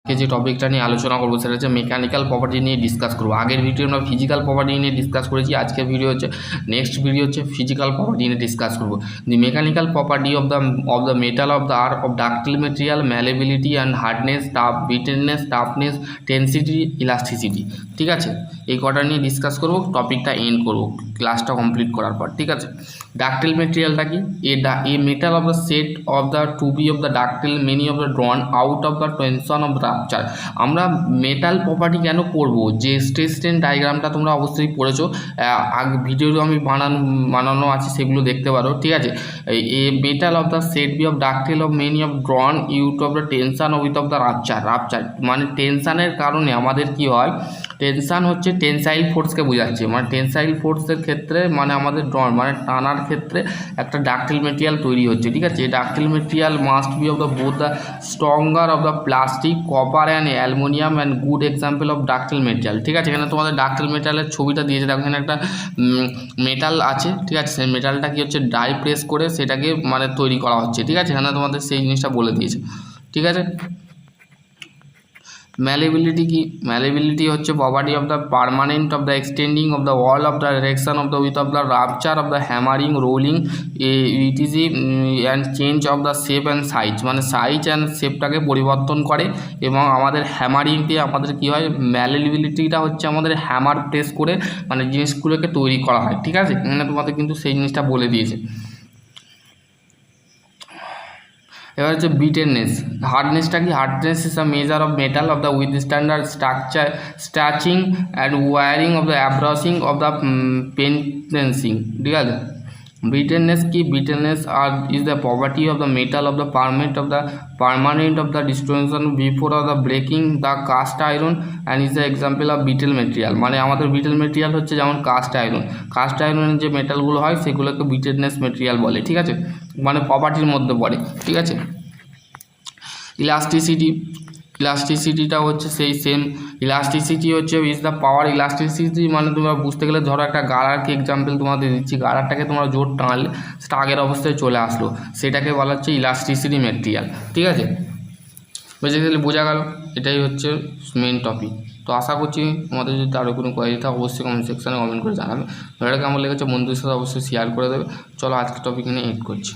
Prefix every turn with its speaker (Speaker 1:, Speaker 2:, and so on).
Speaker 1: যে টপিকটা নিয়ে আলোচনা করবো সেটা হচ্ছে মেকানিক্যাল প্রপার্টি নিয়ে ডিসকাস করবো। আগের ভিডিও আমরা ফিজিক্যাল প্রপার্টি নিয়ে ডিসকাস করেছি, আজকের ভিডিও হচ্ছে নেক্সট ভিডিও হচ্ছে ফিজিক্যাল প্রপার্টি নিয়ে ডিসকাস করবো। The mechanical property of the metal of the আর of ductile material, malleability and hardness, brittleness, toughness, tenacity, elasticity. ঠিক আছে, এই কটা নিয়ে ডিসকাস করবো, টপিকটা এন্ড করবো ক্লাসটা কমপ্লিট করার পর। ঠিক আছে, ডাক্টিল মেটেরিয়ালটা কি? A metal of the set of the to be of the ductile many of the drawn out of the tension of the rupture. আমরা মেটাল প্রপার্টি কেন পড়বো? যে স্ট্রেস স্ট্রেন ডায়াগ্রামটা তোমরা অবশ্যই পড়েছো, আগে ভিডিও আমি বানানো আছে, সেগুলো দেখতে পারো। ঠিক আছে, a metal of the set be of ductile of many of drawn out of the tension with of the rupture মানে টেনশানের কারণে আমাদের কি হয়? টেনশান হচ্ছে টেনসাইল ফোর্সকে বোঝাচ্ছে, মানে টেনসাইল ফোর্সের ক্ষেত্রে মানে আমাদের ড্রন মানে টানার ক্ষেত্রে একটা ডাক্টিল মেটেরিয়াল তৈরি হচ্ছে। ঠিক আছে, ductile material must be of the both the stronger of the plastic, copper and aluminium and good example of ductile material. ঠিক আছে, এখানে তোমাদের ডাক্টিল মেটেরিয়ালের ছবিটা দিয়েছে, দেখো এখানে একটা মেটাল আছে। ঠিক আছে, সেই মেটালটা কি হচ্ছে ডাই প্রেস করে সেটাকে মানে তৈরি করা হচ্ছে। ঠিক আছে, এখানে তোমাদের সেই জিনিসটা বলে দিয়েছে। ঠিক আছে, ম্যালেবিলিটি কি? ম্যালেবিলিটি হচ্ছে property of the permanent of the extending of the wall of the direction of the with of the rupture of the hammering, rolling, ETC and change of the shape and size, মানে size and শেপটাকে পরিবর্তন করে। এবং আমাদের হ্যামারিংটি আমাদের কী হয়? ম্যালেবিলিটিটা হচ্ছে আমাদের হ্যামার প্রেস করে মানে জিনিসগুলোকে তৈরি করা হয়। ঠিক আছে, এখানে তোমাদের কিন্তু সেই জিনিসটা বলে দিয়েছে। এবার হচ্ছে বিটেলনেস। হার্ডনেসটা কি? Hardness is a measure of metal of the with standard structure, scratching and wearing of the abrasing of the penetrating. ঠিক আছে, বিটেলনেস কি? বিটেলনেস is the property of the metal of the permanent of the destruction before of the breaking the cast iron and is the example of brittle material। মানে আমাদের betel material হচ্ছে যেমন caste আয়রনের যে মেটালগুলো হয় সেগুলোকে বিটেলনেস মেটেরিয়াল বলে। ঠিক আছে, মানে প্রপার্টির মধ্যে পড়ে। ঠিক আছে, ইলাস্টিসিটিটা হচ্ছে সেই সেম। ইলাস্টিসিটি হচ্ছে ইজ দ্য পাওয়ার। ইলাস্টিসিটি মানে তোমরা বুঝতে গেলে ধরো একটা গাড়ারকে এক্সাম্পল তোমাদের দিচ্ছি, গাড়ারটাকে তোমরা জোর টানলে সেটা আগের অবস্থায় চলে আসলো, সেটাকে বলা হচ্ছে ইলাস্টিসিটি মেটেরিয়াল। ঠিক আছে, বেসিক্যালি বোঝা গেল, এটাই হচ্ছে মেন টপিক। তো আশা করছি তোমাদের যদি আরও কোনো কোয়ারি থাকে অবশ্যই কমেন্ট সেকশানে কমেন্ট করে জানাবে। ভিডিওটা কেমন লেগেছে বন্ধুদের সাথে অবশ্যই শেয়ার করে দেবে। চলো আজকের টপিক নিয়ে এড করছি।